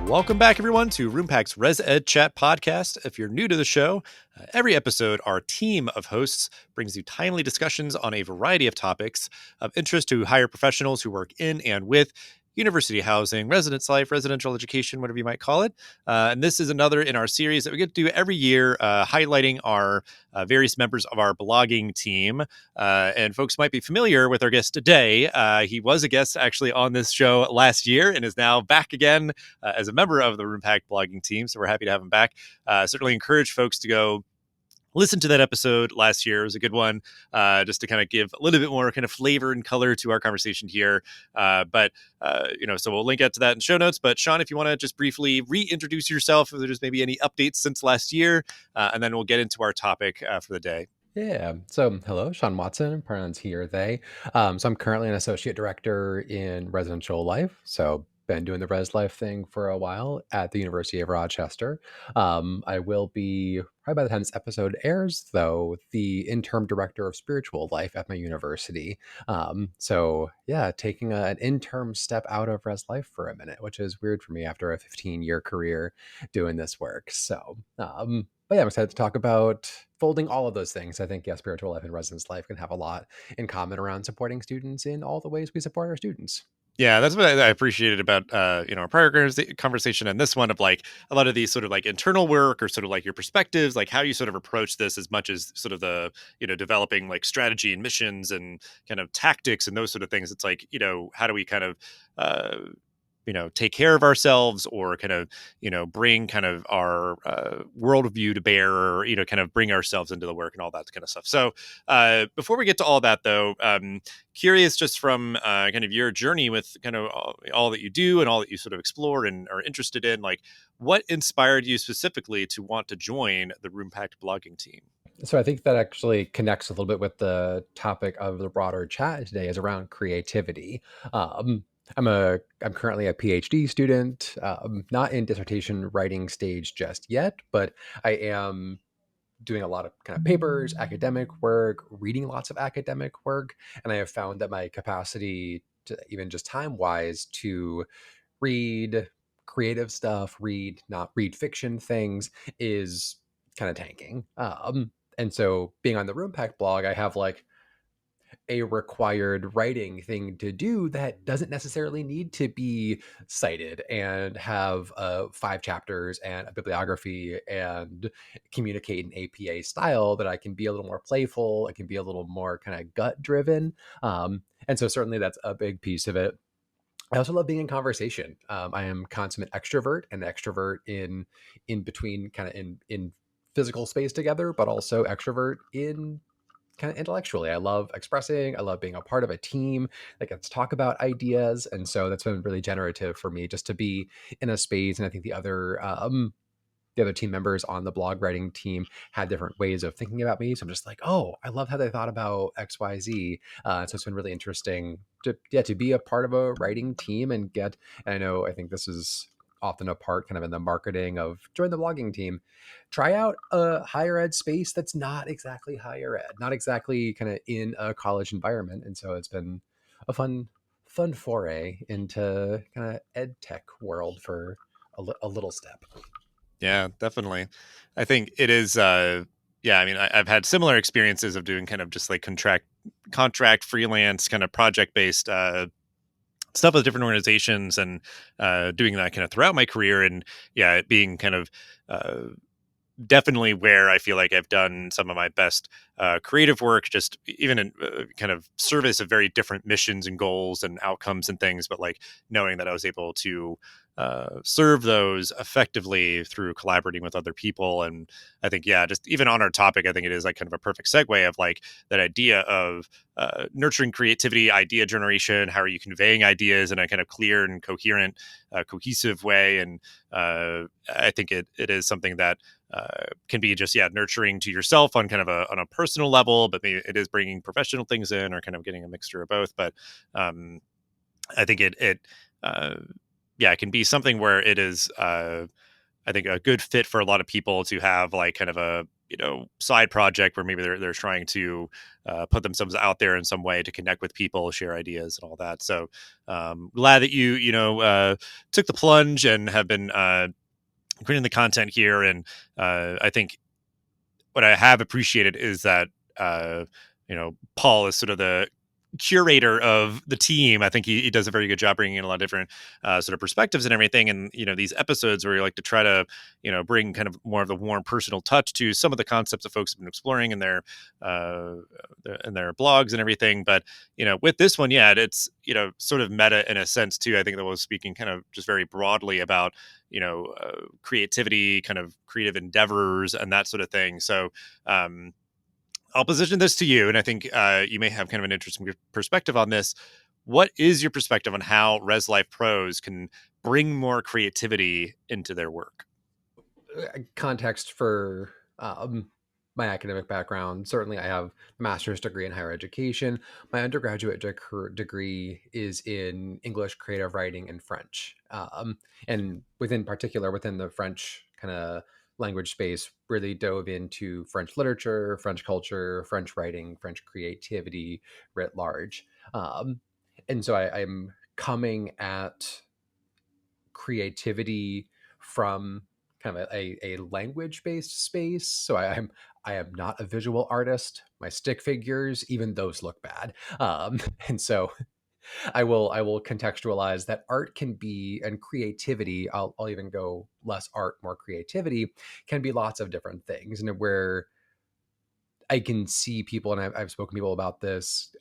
Welcome back, everyone, to RoomPack's ResEdChat podcast. If you're new to the show, every episode, our team of hosts brings you timely discussions on a variety of topics of interest to higher professionals who work in and with university housing, residence life, residential education, whatever you might call it. And this is another in our series that we get to do every year, highlighting our various members of our blogging team. And folks might be familiar with our guest today. He was a guest actually on this show last year and is now back again as a member of the RoomPack blogging team. So we're happy to have him back. Certainly encourage folks to go listen to that episode last year. It was a good one, just to kind of give a little bit more kind of flavor and color to our conversation here. So we'll link out to that in show notes. But Sean, if you want to just briefly reintroduce yourself, if there's maybe any updates since last year, and then we'll get into our topic for the day. Yeah. So, hello, Sean Watson, pronouns he or they. So I'm currently an associate director in residential life. So been doing the res life thing for a while at the University of Rochester. I will be, probably by the time this episode airs, though, the interim director of spiritual life at my university. So yeah, taking an interim step out of res life for a minute, which is weird for me after a 15-year career doing this work. But yeah, I'm excited to talk about folding all of those things. I think, yeah, spiritual life and residence life can have a lot in common around supporting students in all the ways we support our students. Yeah, that's what I appreciated about our prior conversation and this one, of like a lot of these sort of like internal work or sort of like your perspectives, like how you sort of approach this, as much as sort of the developing like strategy and missions and kind of tactics and those sort of things. It's like, how do we kind of take care of ourselves, or kind of bring kind of our worldview to bear, or kind of bring ourselves into the work and all that kind of stuff. So before we get to all that, though, curious just from kind of your journey with kind of all that you do and all that you sort of explore and are interested in, like what inspired you specifically to want to join the RoomPack blogging team? So I think that actually connects a little bit with the topic of the broader chat today, is around creativity. Um, I'm currently a PhD student, not in dissertation writing stage just yet, but I am doing a lot of kind of papers, academic work, reading lots of academic work, and I have found that my capacity to, even just time wise, to read creative stuff, not read fiction things, is kind of tanking. And so being on the RoomPack blog, I have like a required writing thing to do that doesn't necessarily need to be cited and have 5 chapters and a bibliography and communicate in APA style, that I can be a little more playful. It can be a little more kind of gut driven. And so certainly that's a big piece of it. I also love being in conversation. I am consummate extrovert, and extrovert in between, kind of in physical space together, but also extrovert in kind of intellectually. I love expressing. I love being a part of a team that gets to talk about ideas, and so that's been really generative for me just to be in a space. And I think the other team members on the blog writing team had different ways of thinking about me. So I'm just like, oh, I love how they thought about X, Y, Z. So it's been really interesting to be a part of a writing team and get. And I think this is often a part kind of in the marketing of join the blogging team. Try out a higher ed space that's not exactly higher ed, not exactly kind of in a college environment. And so it's been a fun foray into kind of ed tech world for a little step. Yeah, definitely. I think it is. Yeah, I mean, I've had similar experiences of doing kind of just like contract freelance, kind of project based stuff with different organizations, and doing that kind of throughout my career. And yeah, it being kind of definitely where I feel like I've done some of my best creative work, just even in kind of service of very different missions and goals and outcomes and things. But like knowing that I was able to serve those effectively through collaborating with other people. And I think, yeah, just even on our topic, I think it is like kind of a perfect segue of like that idea of nurturing creativity, idea generation. How are you conveying ideas in a kind of clear and coherent, cohesive way? And I think it is something that can be just, yeah, nurturing to yourself on kind of on a personal level, but maybe it is bringing professional things in, or kind of getting a mixture of both. But I think yeah, it can be something where it is, I think, a good fit for a lot of people to have like kind of side project where maybe they're trying to put themselves out there in some way to connect with people, share ideas, and all that. So glad that you took the plunge and have been creating the content here. And I think what I have appreciated is that Paul is sort of the curator of the team. I think he does a very good job bringing in a lot of different sort of perspectives and everything. And these episodes where you like to try to bring kind of more of the warm personal touch to some of the concepts that folks have been exploring in their blogs and everything. But with this one, yeah, it's sort of meta in a sense too. I think that was speaking kind of just very broadly about creativity, kind of creative endeavors, and that sort of thing. So I'll position this to you, and I think you may have kind of an interesting perspective on this. What is your perspective on how Res Life pros can bring more creativity into their work? Context for my academic background. Certainly, I have a master's degree in higher education. My undergraduate degree is in English, creative writing, and French. And within particular, within the French kind of language space, really dove into French literature, French culture, French writing, French creativity writ large. And so I'm coming at creativity from kind of a language based space. So I am not a visual artist. My stick figures, even those look bad. And so I will contextualize that art can be, and creativity. I'll even go less art, more creativity, can be lots of different things, and where I can see people, and I've spoken to people about this,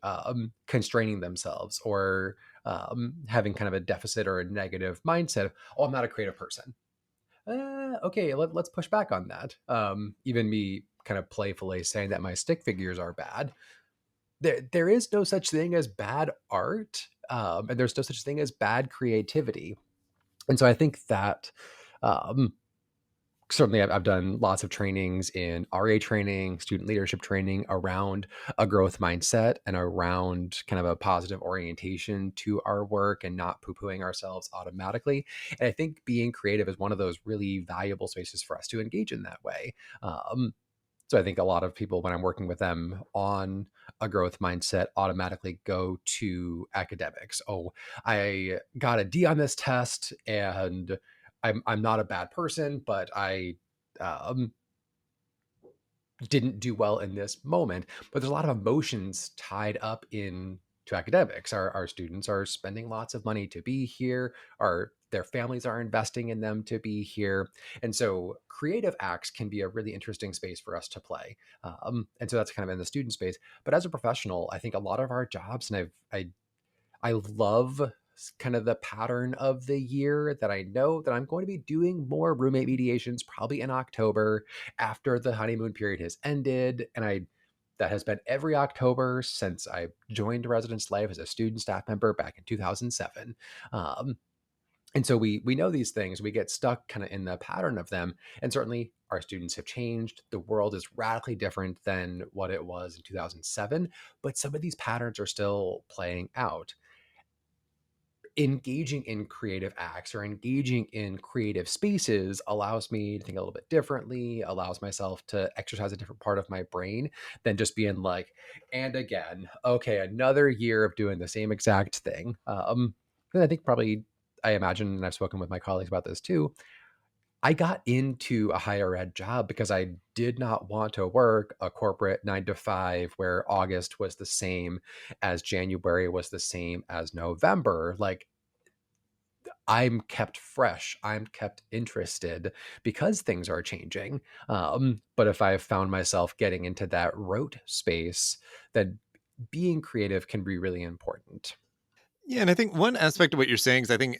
constraining themselves or having kind of a deficit or a negative mindset. Oh, I'm not a creative person. Okay, let's push back on that. Even me kind of playfully saying that my stick figures are bad. There is no such thing as bad art, and there's no such thing as bad creativity. And so I think that um, certainly I've done lots of trainings in RA training, student leadership training around a growth mindset and around kind of a positive orientation to our work and not poo-pooing ourselves automatically. And I think being creative is one of those really valuable spaces for us to engage in that way. Um, so I think a lot of people, when I'm working with them on a growth mindset, automatically go to academics. Oh, I got a D on this test, and I'm not a bad person, but I um, didn't do well in this moment. But there's a lot of emotions tied up in to academics. Our students are spending lots of money to be here. Their families are investing in them to be here. And so creative acts can be a really interesting space for us to play. And so that's kind of in the student space. But as a professional, I think a lot of our jobs, and I love kind of the pattern of the year that I know that I'm going to be doing more roommate mediations probably in October after the honeymoon period has ended. And that has been every October since I joined Residence Life as a student staff member back in 2007. Um, and so we know these things, we get stuck kind of in the pattern of them. And certainly our students have changed. The world is radically different than what it was in 2007, but some of these patterns are still playing out. Engaging in creative acts or engaging in creative spaces allows me to think a little bit differently, allows myself to exercise a different part of my brain than just being like, and again, okay, another year of doing the same exact thing. And I think probably, I imagine, and I've spoken with my colleagues about this too, I got into a higher ed job because I did not want to work a corporate 9 to 5 where August was the same as January was the same as November. Like, I'm kept fresh, I'm kept interested because things are changing. But if I've found myself getting into that rote space, then being creative can be really important. Yeah, and I think one aspect of what you're saying is I think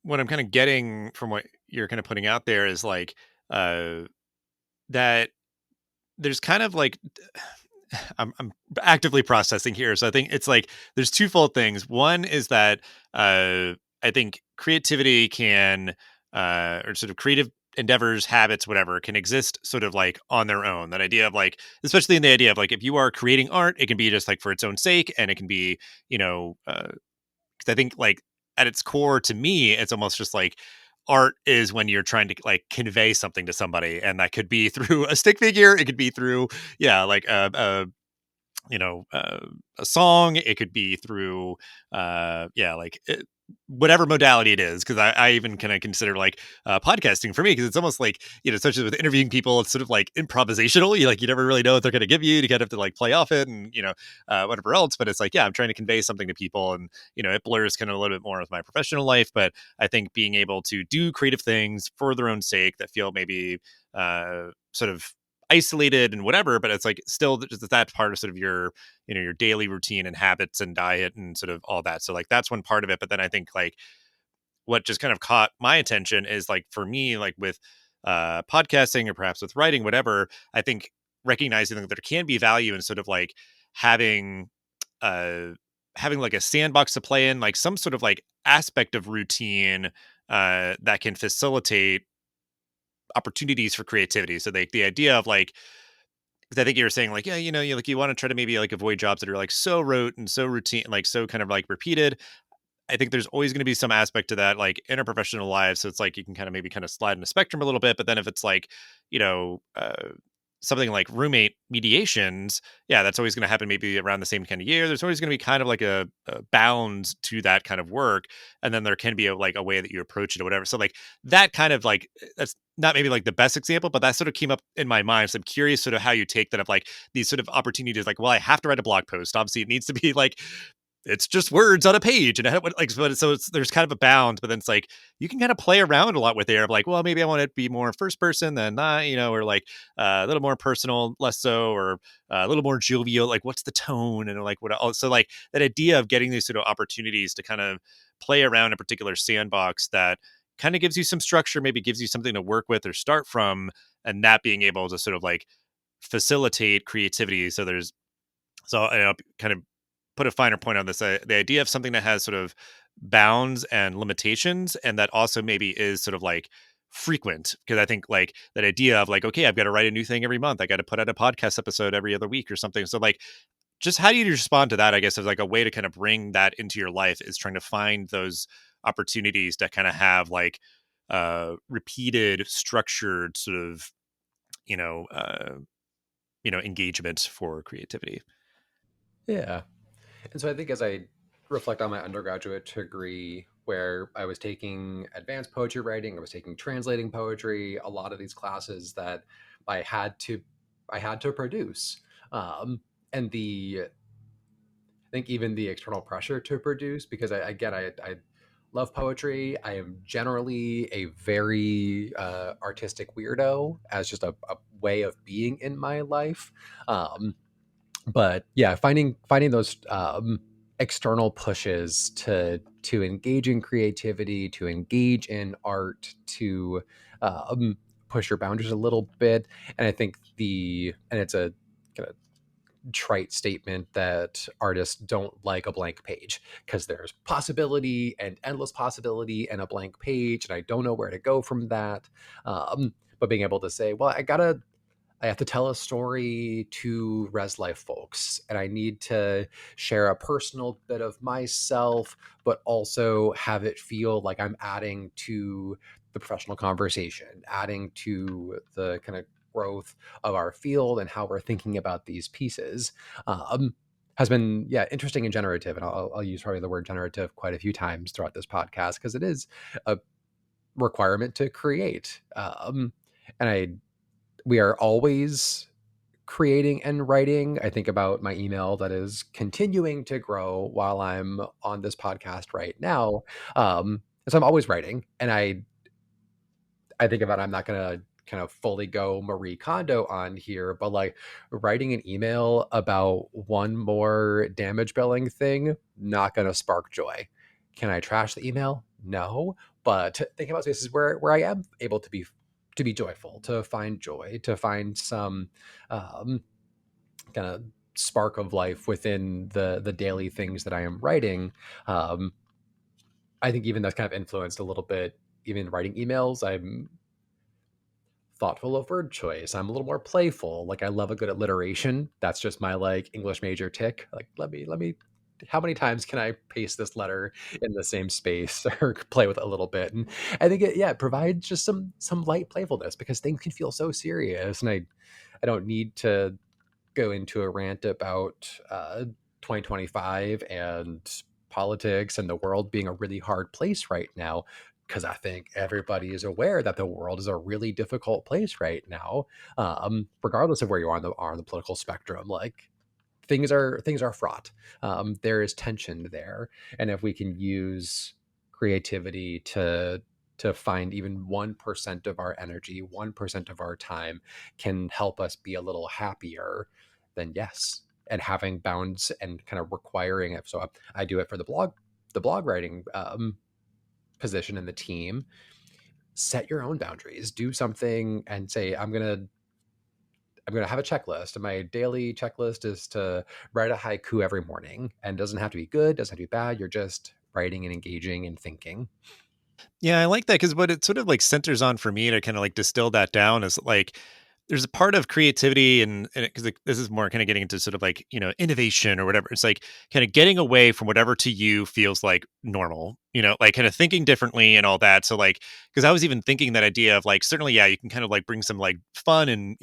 what I'm kind of getting from what you're kind of putting out there is like uh, that there's kind of like I'm actively processing here. So I think it's like there's twofold things. One is that I think creativity can, or sort of creative endeavors, habits, whatever, can exist sort of like on their own. That idea of like, especially in the idea of like, if you are creating art, it can be just like for its own sake, and it can be, you know, 'cause I think like at its core, to me, it's almost just like art is when you're trying to like convey something to somebody, and that could be through a stick figure, it could be through like you know uh, a song, it could be through like whatever modality it is, because I even kind of consider like podcasting for me, because it's almost like, especially with interviewing people, it's sort of like improvisational. You never really know what they're going to give you kind of to like play off it, and whatever else. But it's like, yeah, I'm trying to convey something to people, and it blurs kind of a little bit more with my professional life. But I think being able to do creative things for their own sake that feel maybe sort of isolated and whatever, but it's like still just that part of sort of your your daily routine and habits and diet and sort of all that. So like that's one part of it. But then I think like what just kind of caught my attention is like, for me, like with podcasting or perhaps with writing, whatever, I think recognizing that there can be value in sort of like having uh having like a sandbox to play in, like some sort of like aspect of routine that can facilitate opportunities for creativity. So the idea of like, 'cause I think you were saying like, yeah, you like you want to try to maybe like avoid jobs that are like so rote and so routine, like so kind of like repeated. I think there's always going to be some aspect to that, like interprofessional lives. So it's like you can kind of maybe kind of slide in the spectrum a little bit. But then if it's like, you know, uh, something like roommate mediations, yeah, that's always going to happen maybe around the same kind of year. There's always going to be kind of like a bound to that kind of work. And then there can be like a way that you approach it or whatever. So like that kind of like, that's not maybe like the best example, but that sort of came up in my mind. So I'm curious sort of how you take that of like these sort of opportunities, like, well, I have to write a blog post. Obviously it needs to be like, it's just words on a page, and like, so it's, there's kind of a bound, but then it's like you can kind of play around a lot with there of like, well, maybe I want it to be more first person than not, or like a little more personal, less so, or a little more jovial, like what's the tone, and like what else. So like that idea of getting these sort of opportunities to kind of play around a particular sandbox that kind of gives you some structure, maybe gives you something to work with or start from, and that being able to sort of like facilitate creativity. So there's, so kind of put a finer point on this. The idea of something that has sort of bounds and limitations, and that also maybe is sort of like frequent. Because I think like that idea of like, okay, I've got to write a new thing every month. I got to put out a podcast episode every other week or something. So like, just how do you respond to that? I guess as like a way to kind of bring that into your life is trying to find those opportunities to kind of have like repeated, structured sort of you know uh, engagement for creativity. Yeah. And so I think as I reflect on my undergraduate degree, where I was taking advanced poetry writing, I was taking translating poetry, a lot of these classes that I had to I had to produce. Um, and I think even the external pressure to produce, because I love poetry. I am generally a very artistic weirdo as just a way of being in my life. Um, but yeah, finding those external pushes to engage in creativity, to engage in art, to push your boundaries a little bit. And I think and it's a kind of trite statement that artists don't like a blank page, because there's possibility and endless possibility and a blank page, and I don't know where to go from that. But being able to say, well, I have to tell a story to res life folks, and I need to share a personal bit of myself, but also have it feel like I'm adding to the professional conversation, adding to the kind of growth of our field and how we're thinking about these pieces. Um, has been, yeah, interesting and generative, and I'll use probably the word generative quite a few times throughout this podcast, because it is a requirement to create. And I We are always creating and writing. I think about my email that is continuing to grow while I'm on this podcast right now. So I'm always writing, and I think about, I'm not gonna kind of fully go Marie Kondo on here, but like writing an email about one more damage billing thing, not gonna spark joy. Can I trash the email? No. But thinking about spaces where I am able to be joyful, to find joy, to find some um, kind of spark of life within the daily things that I am writing. Um, I think even that's kind of influenced a little bit. Even writing emails, I'm thoughtful of word choice. I'm a little more playful. Like, I love a good alliteration. That's just my like English major tick. Like, let me how many times can I paste this letter in the same space or play with it a little bit? And I think it provides just some light playfulness because things can feel so serious, and I don't need to go into a rant about 2025 and politics and the world being a really hard place right now, because I think everybody is aware that the world is a really difficult place right now, regardless of where you are on the political spectrum. Like, things are fraught. There is tension there, and if we can use creativity to find even 1% of our energy, 1% of our time can help us be a little happier, then yes. And having bounds and kind of requiring it. So I do it for the blog writing position in the team. Set your own boundaries. Do something and say, I'm gonna have a checklist, and my daily checklist is to write a haiku every morning. And it doesn't have to be good, doesn't have to be bad. You're just writing and engaging and thinking. Yeah, I like that because what it sort of like centers on for me to kind of like distill that down is like there's a part of creativity and because like, this is more kind of getting into sort of like innovation or whatever. It's like kind of getting away from whatever to you feels like normal, like kind of thinking differently and all that. So like because I was even thinking that idea of like certainly yeah you can kind of like bring some like fun and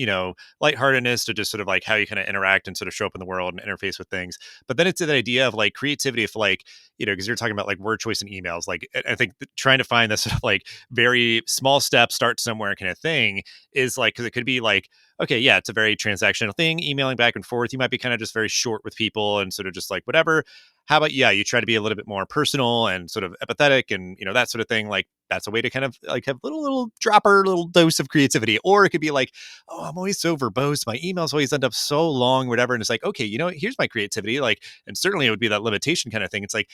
lightheartedness to just sort of like how you kind of interact and sort of show up in the world and interface with things. But then it's that idea of like creativity if like because you're talking about like word choice and emails. Like, I think trying to find this sort of like very small step, start somewhere kind of thing is like, because it could be like, okay, yeah, it's a very transactional thing, emailing back and forth. You might be kind of just very short with people and sort of just like whatever. How about, yeah, you try to be a little bit more personal and sort of empathetic and, that sort of thing. Like, that's a way to kind of like have little dropper, little dose of creativity. Or it could be like, oh, I'm always so verbose. My emails always end up so long, whatever. And it's like, okay, here's my creativity. Like, and certainly it would be that limitation kind of thing. It's like,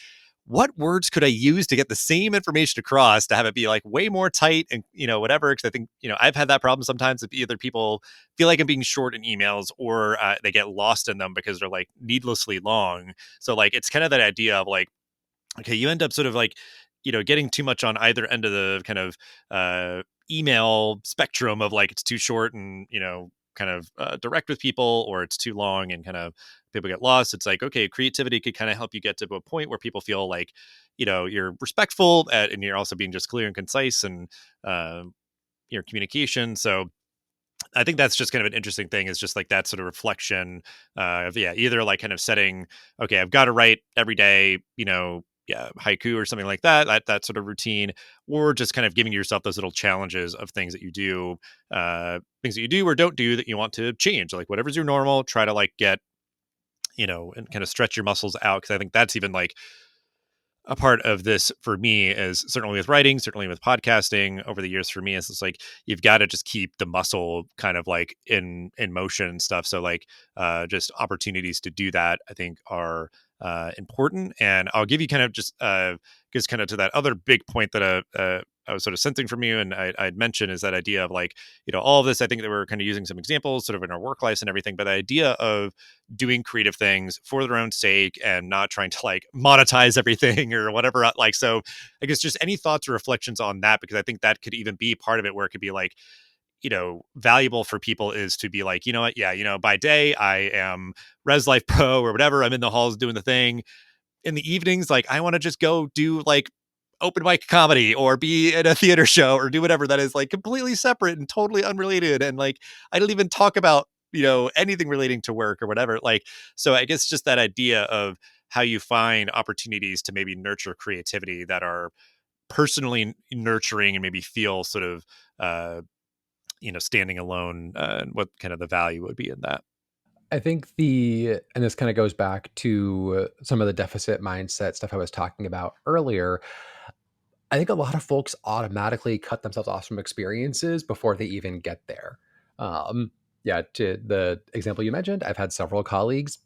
what words could I use to get the same information across to have it be like way more tight and whatever? Because I think I've had that problem sometimes. If either people feel like I'm being short in emails or they get lost in them because they're like needlessly long. So like it's kind of that idea of like okay, you end up sort of like, getting too much on either end of the kind of email spectrum of like it's too short and, kind of direct with people, or it's too long and kind of people get lost. It's like, okay, creativity could kind of help you get to a point where people feel like, you're respectful and you're also being just clear and concise and uh, your communication. So I think that's just kind of an interesting thing is just like that sort of reflection of, yeah, either like kind of setting, okay, I've got to write every day, yeah, haiku or something like that sort of routine, or just kind of giving yourself those little challenges of things that you do or don't do that you want to change. Like whatever's your normal, try to like get, and kind of stretch your muscles out. Cause I think that's even like a part of this for me is certainly with writing, certainly with podcasting over the years for me is it's like you've got to just keep the muscle kind of like in motion and stuff. So like just opportunities to do that I think are important. And I'll give you kind of just kind of to that other big point that I was sort of sensing from you and I'd mentioned is that idea of like, all of this, I think that we're kind of using some examples sort of in our work lives and everything, but the idea of doing creative things for their own sake and not trying to like monetize everything or whatever. Like, so I guess just any thoughts or reflections on that, because I think that could even be part of it where it could be like, valuable for people is to be like, you know what? Yeah. By day I am Res Life Pro or whatever. I'm in the halls doing the thing. In the evenings, like I want to just go do like open mic comedy or be in a theater show or do whatever that is like completely separate and totally unrelated. And like, I don't even talk about, anything relating to work or whatever. Like, so I guess just that idea of how you find opportunities to maybe nurture creativity that are personally nurturing and maybe feel sort of, standing alone, and what kind of the value would be in that. I think and this kind of goes back to some of the deficit mindset stuff I was talking about earlier. I think a lot of folks automatically cut themselves off from experiences before they even get there. Yeah, to the example you mentioned, I've had several colleagues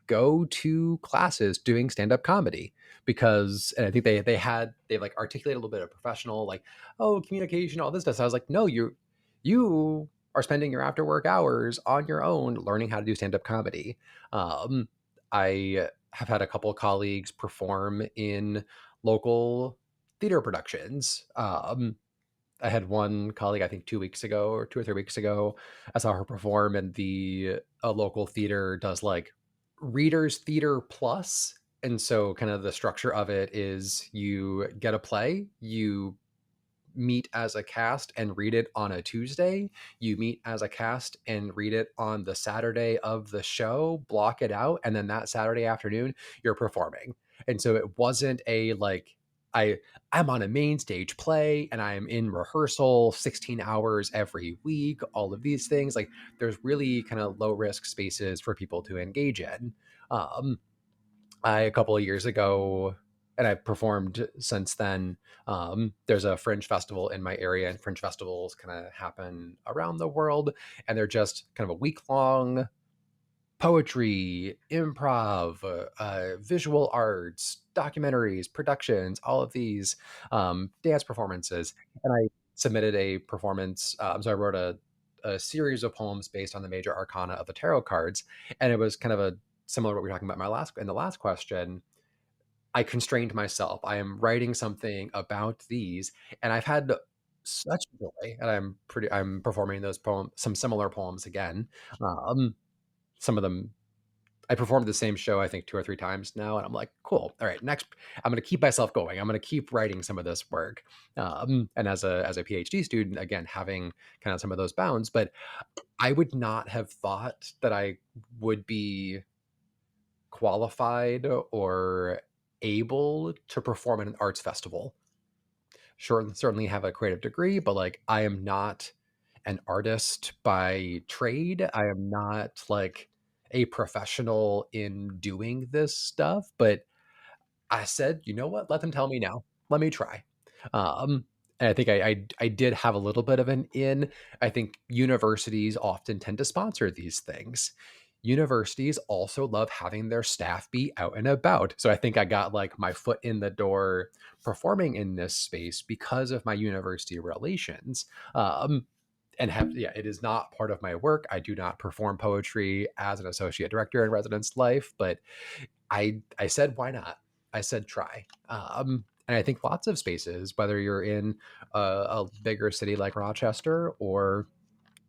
go to classes doing stand-up comedy because, and I think they like articulated a little bit of professional, like, oh, communication, all this stuff. So I was like, no, you are spending your after work hours on your own learning how to do stand-up comedy. um I have had a couple of colleagues perform in local theater productions. I had one colleague, I think 2 weeks ago or 2 or 3 weeks ago, I saw her perform, and the a local theater does like Readers Theater Plus. And so kind of the structure of it is you get a play, you meet as a cast and read it on a Tuesday. You meet as a cast and read it on the Saturday of the show, block it out, and then that Saturday afternoon you're performing. And so it wasn't a like I I'm on a main stage play and I'm in rehearsal 16 hours every week, all of these things. Like there's really kind of low risk spaces for people to engage in. Um, a couple of years ago, and I've performed since then. There's a fringe festival in my area, and fringe festivals kind of happen around the world, and they're just kind of a week long poetry, improv, visual arts, documentaries, productions, all of these dance performances. And I submitted a performance. So I wrote a series of poems based on the major arcana of the tarot cards, and it was kind of a similar to what we were talking about in the last question. I constrained myself. I am writing something about these, and I've had such joy. And I'm performing those poems, some similar poems again. Um, some of them I performed the same show, I think 2 or 3 times now, and I'm like, "Cool. All right, next I'm gonna keep myself going. I'm gonna keep writing some of this work." And as a PhD student, again, having kind of some of those bounds, but I would not have thought that I would be qualified or able to perform at an arts festival. Sure, certainly have a creative degree, but, like, I am not an artist by trade. I am not, like, a professional in doing this stuff, but I said, "You know what? Let them tell me now. Let me try." And I think I did have a little bit of an in. I think universities often tend to sponsor these things. Universities also love having their staff be out and about. So I think I got like my foot in the door performing in this space because of my university relations. Um, and have yeah, it is not part of my work. I do not perform poetry as an associate director in residence life, but I said, why not? I said, try. And I think lots of spaces, whether you're in a bigger city like Rochester or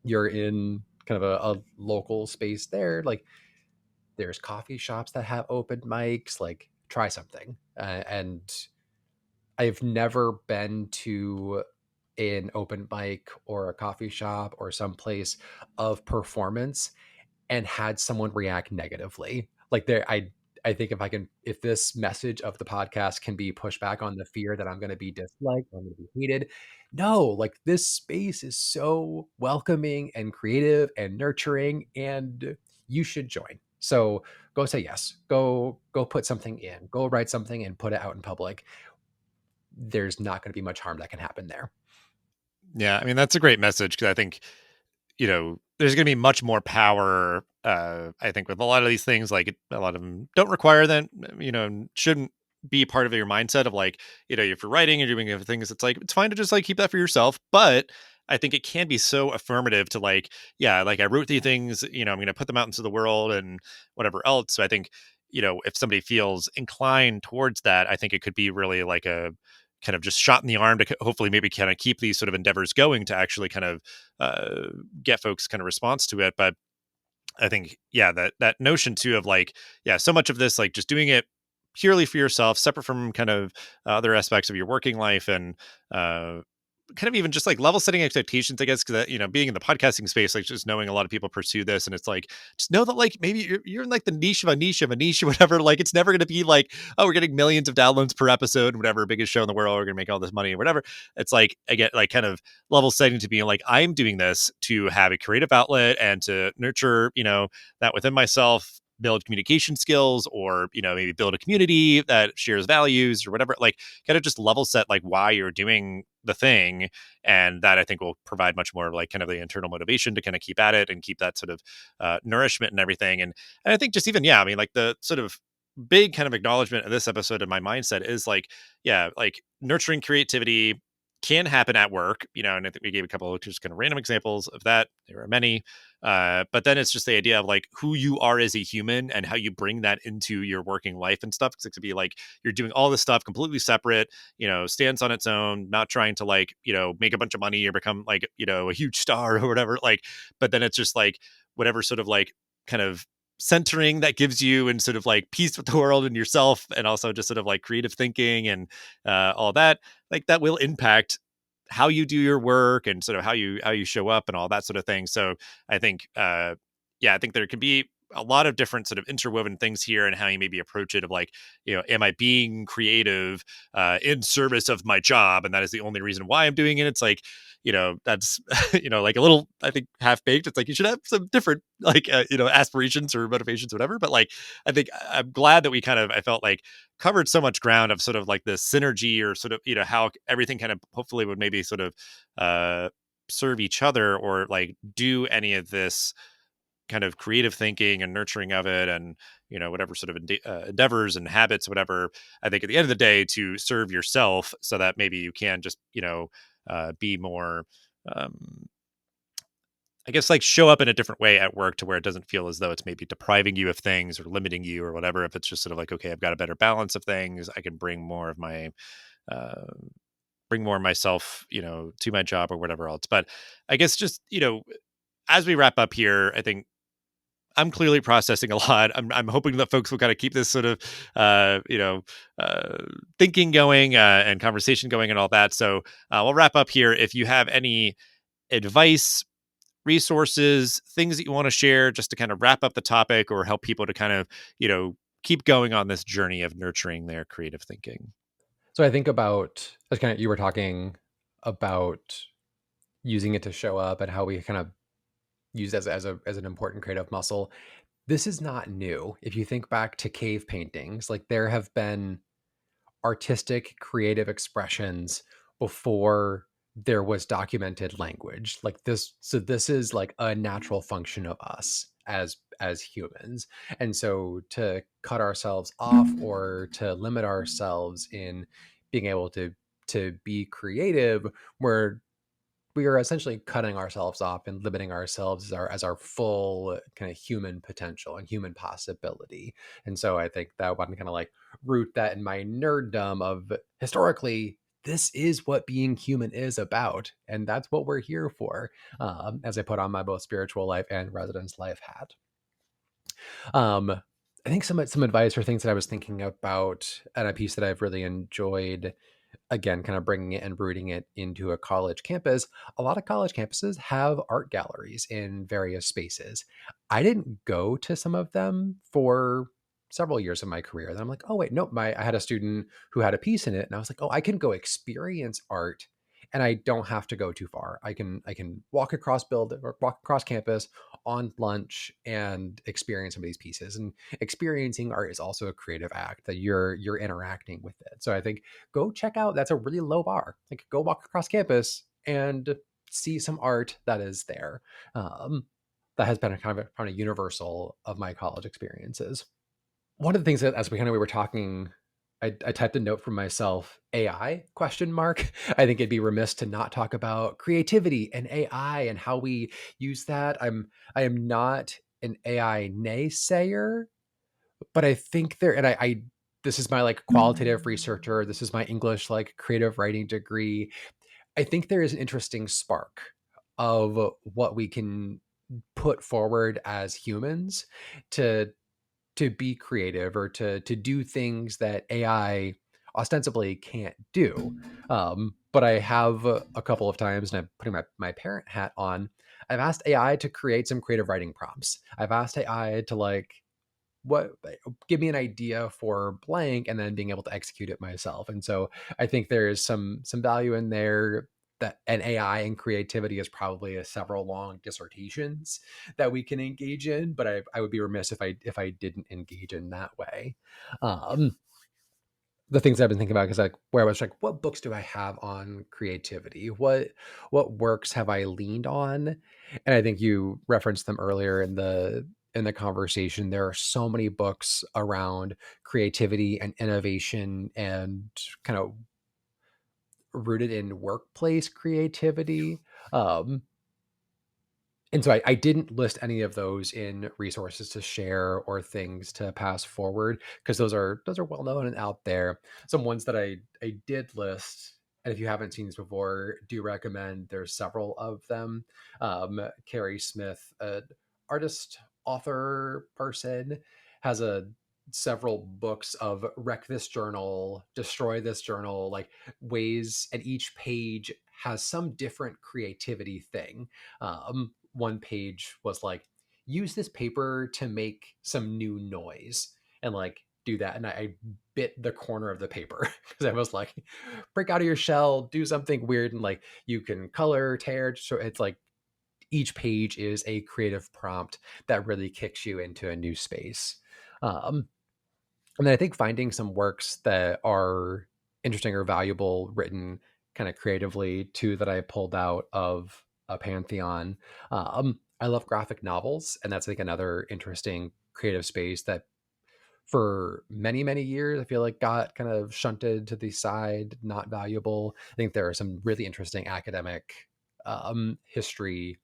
you're in kind of a local space there, like there's coffee shops that have open mics, like try something. And I've never been to an open mic or a coffee shop or some place of performance and had someone react negatively. Like I think if this message of the podcast can be pushed back on the fear that I'm going to be disliked, I'm going to be hated. No, like this space is so welcoming and creative and nurturing, and you should join. So go say yes. Go put something in. Go write something and put it out in public. There's not going to be much harm that can happen there. Yeah, I mean that's a great message because I think there's going to be much more power. I think with a lot of these things, like a lot of them don't require that. Shouldn't be part of your mindset of like, if you're writing and doing other things, it's like it's fine to just like keep that for yourself. But I think it can be so affirmative to like, yeah, like I wrote these things, I'm going to put them out into the world and whatever else. So I think, if somebody feels inclined towards that, I think it could be really like a kind of just shot in the arm to hopefully maybe kind of keep these sort of endeavors going to actually kind of uh, get folks kind of response to it. But I think, yeah, that notion too of like, yeah, so much of this, like just doing it purely for yourself, separate from kind of other aspects of your working life and uh, kind of even just like level setting expectations, I guess, because being in the podcasting space, like just knowing a lot of people pursue this, and it's like just know that like maybe you're in like the niche of a niche of a niche or whatever. Like it's never going to be like, oh, we're getting millions of downloads per episode, whatever, biggest show in the world, we're going to make all this money or whatever. It's like I get like kind of level setting to be like I'm doing this to have a creative outlet and to nurture that within myself, build communication skills, or maybe build a community that shares values or whatever, like kind of just level set like why you're doing the thing. And that I think will provide much more of like kind of the internal motivation to kind of keep at it and keep that sort of nourishment and everything. And I think just even, yeah, I mean, like the sort of big kind of acknowledgement of this episode in my mindset is like, yeah, like nurturing creativity can happen at work, and I think we gave a couple of just kind of random examples of that. There are many. But then it's just the idea of like who you are as a human and how you bring that into your working life and stuff. Because it could be like you're doing all this stuff completely separate, stands on its own, not trying to like, make a bunch of money or become like, a huge star or whatever. Like, but then it's just like whatever sort of like kind of centering that gives you and sort of like peace with the world and yourself, and also just sort of like creative thinking and all that, like that will impact how you do your work and sort of how you show up and all that sort of thing. So I think yeah, I think there can be a lot of different sort of interwoven things here and how you maybe approach it of like, am I being creative in service of my job, and that is the only reason why I'm doing it. It's like, that's like a little, I think, half baked. It's like you should have some different like aspirations or motivations, whatever. But like, I think I'm glad that we kind of, I felt like, covered so much ground of sort of like the synergy or sort of how everything kind of hopefully would maybe sort of uh serve each other, or like do any of this kind of creative thinking and nurturing of it, and whatever sort of endeavors and habits, whatever. I think at the end of the day, to serve yourself, so that maybe you can just be more, um, I guess, like show up in a different way at work, to where it doesn't feel as though it's maybe depriving you of things or limiting you or whatever. If it's just sort of like, okay, I've got a better balance of things, I can bring more of my uh, bring more of myself, to my job or whatever else. But I guess just as we wrap up here, I think I'm clearly processing a lot. I'm hoping that folks will kind of keep this sort of uh, thinking going, and conversation going and all that. So we'll wrap up here. If you have any advice, resources, things that you want to share, just to kind of wrap up the topic or help people to kind of keep going on this journey of nurturing their creative thinking. So I think about, as kind of you were talking about using it to show up and how we kind of use as an important creative muscle. This is not new. If you think back to cave paintings, like there have been artistic creative expressions before there was documented language. Like this, so this is like a natural function of us as humans. And so to cut ourselves off or to limit ourselves in being able to be creative, we're we are essentially cutting ourselves off and limiting ourselves as our full kind of human potential and human possibility. And so I think that one kind of like root that in my nerddom of historically this is what being human is about, and that's what we're here for. As I put on my both spiritual life and residence life hat. um, I think some advice or things that I was thinking about, and a piece that I've really enjoyed, again, kind of bringing it and rooting it into a college campus. A lot of college campuses have art galleries in various spaces. I didn't go to some of them for several years of my career. Then I'm like, oh wait, no, I had a student who had a piece in it, and I was like, oh, I can go experience art, and I don't have to go too far. I can walk across build or walk across campus on lunch and experience some of these pieces. And experiencing art is also a creative act that you're interacting with it. So I think go check out, that's a really low bar. Like go walk across campus and see some art that is there. That has been a kind of universal of my college experiences. One of the things that, as we were talking, I typed a note for myself, AI question mark. I think it'd be remiss to not talk about creativity and AI and how we use that. I am not an AI naysayer, but I think there, and I this is my like qualitative researcher, this is my English like creative writing degree. I think there is an interesting spark of what we can put forward as humans to be creative or to do things that AI ostensibly can't do. But I have a couple of times, and I'm putting my parent hat on. I've asked AI to create some creative writing prompts. I've asked AI to like what give me an idea for blank and then being able to execute it myself. And so I think there is some value in there, that an AI and creativity is probably a several long dissertations that we can engage in, but I would be remiss if I didn't engage in that way. um the things I've been thinking about is like where I was like, what books do I have on creativity? What works have I leaned on? And I think you referenced them earlier in the conversation. There are so many books around creativity and innovation and kind of rooted in workplace creativity. Um, and so I didn't list any of those in resources to share or things to pass forward because those are well known and out there. Some ones that I did list, and if you haven't seen these before, do recommend. There's several of them. Carrie Smith, artist author person, has a several books of wreck this journal, destroy this journal, like ways, and each page has some different creativity thing. One page was like, use this paper to make some new noise, and like do that. And I bit the corner of the paper because I was like, break out of your shell, do something weird, and like you can color, tear. So it's like each page is a creative prompt that really kicks you into a new space. Um, and then I think finding some works that are interesting or valuable, written kind of creatively too, that I pulled out of a pantheon. I love graphic novels, and that's like another interesting creative space that for many, many years, I feel like got kind of shunted to the side, not valuable. I think there are some really interesting academic history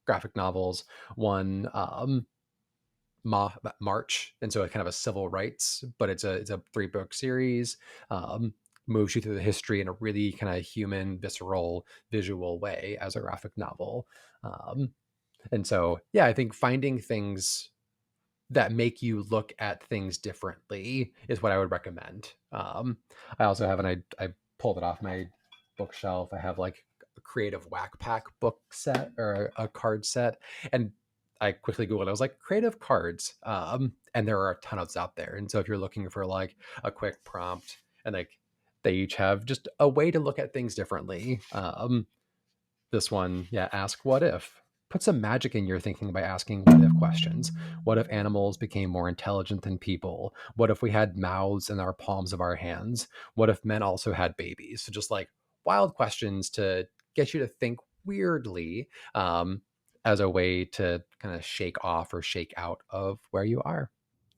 graphic novels. One, March, and so it's kind of a civil rights, but it's a 3-book series. Um, Moves you through the history in a really kind of human, visceral, visual way as a graphic novel. Um, and so, yeah, I think finding things that make you look at things differently is what I would recommend. I also have, and I pulled it off my bookshelf. I have like a creative whack pack book set or a card set, and I quickly googled. I was like creative cards, and there are a ton of those out there. And so if you're looking for like a quick prompt, and like they each have just a way to look at things differently. This one, yeah, ask what if. Put some magic in your thinking by asking what if questions. What if animals became more intelligent than people? What if we had mouths in our palms of our hands? What if men also had babies? So just like wild questions to get you to think weirdly, as a way to kind of shake off or shake out of where you are.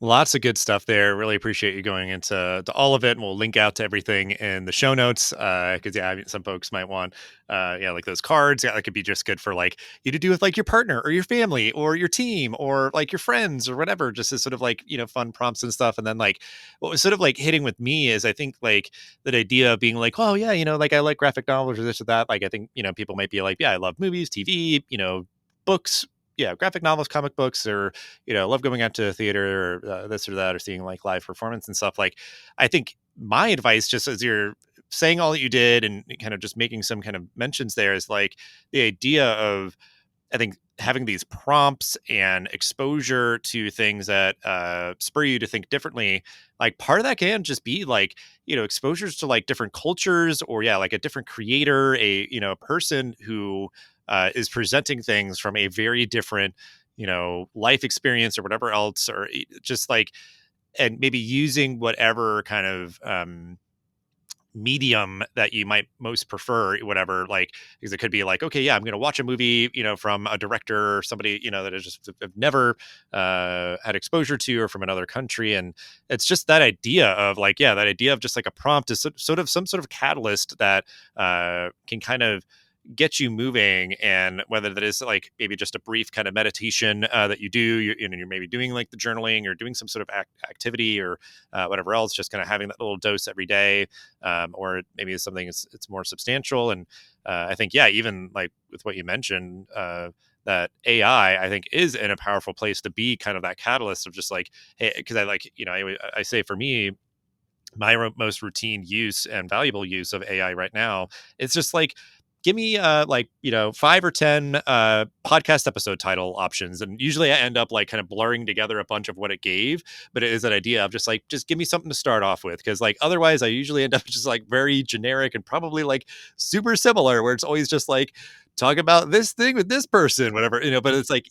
Lots of good stuff there. Really appreciate you going into all of it. And we'll link out to everything in the show notes. Because yeah, I mean, some folks might want, yeah, like those cards. Yeah, that could be just good for like you to do with like your partner or your family or your team or like your friends or whatever. Just as sort of like fun prompts and stuff. And then like what was sort of like hitting with me is I think like that idea of being like, oh yeah, like I like graphic novels or this or that. Like I think people might be like, yeah, I love movies, TV, books. Yeah, graphic novels, comic books, or love going out to theater or this or that, or seeing like live performance and stuff. Like, I think my advice, just as you're saying all that you did and kind of just making some kind of mentions there, is like the idea of, I think, having these prompts and exposure to things that spur you to think differently. Like part of that can just be like, exposures to like different cultures, or yeah, like a different creator, a person who is presenting things from a very different, life experience or whatever else, or just like, and maybe using whatever kind of medium that you might most prefer, whatever, like, because it could be like, okay, yeah, I'm going to watch a movie from a director or somebody that I just have never had exposure to, or from another country. And it's just that idea of like, yeah, that idea of just like a prompt is sort of some sort of catalyst that can kind of get you moving. And whether that is like maybe just a brief kind of meditation that you do, you're maybe doing like the journaling or doing some sort of activity, or whatever else, just kind of having that little dose every day, or maybe it's something it's more substantial. And I think, yeah, even like with what you mentioned, that AI, I think, is in a powerful place to be kind of that catalyst of just like, hey, because I like, I say for me, my most routine use and valuable use of AI right now, it's just like, give me like 5 or 10 podcast episode title options, and usually I end up like kind of blurring together a bunch of what it gave. But it is that idea of just like, just give me something to start off with, because like otherwise I usually end up just like very generic and probably like super similar, where it's always just like, talk about this thing with this person, whatever, but it's like,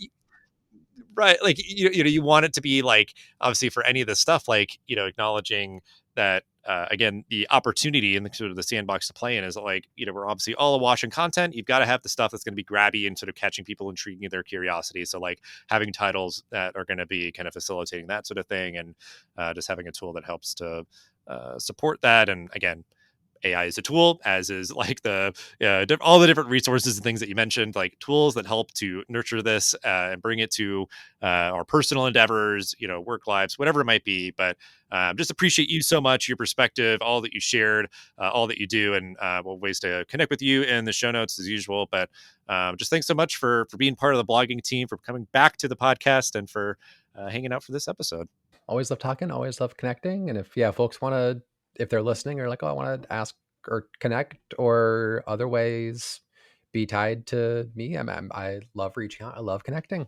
right, like you want it to be like, obviously for any of this stuff, like acknowledging that again, the opportunity and the sort of the sandbox to play in is like, we're obviously all awash in content. You've got to have the stuff that's going to be grabby and sort of catching people, intriguing their curiosity. So like having titles that are going to be kind of facilitating that sort of thing, and just having a tool that helps to support that. And again, AI is a tool, as is like all the different resources and things that you mentioned, like tools that help to nurture this and bring it to our personal endeavors, work lives, whatever it might be. But just appreciate you so much, your perspective, all that you shared, all that you do, and we'll ways to connect with you in the show notes as usual. But just thanks so much for being part of the blogging team, for coming back to the podcast, and for hanging out for this episode. Always love talking, always love connecting. And if, yeah, folks want to, if they're listening or like, oh, I want to ask or connect or other ways be tied to me, I love reaching out. I love connecting.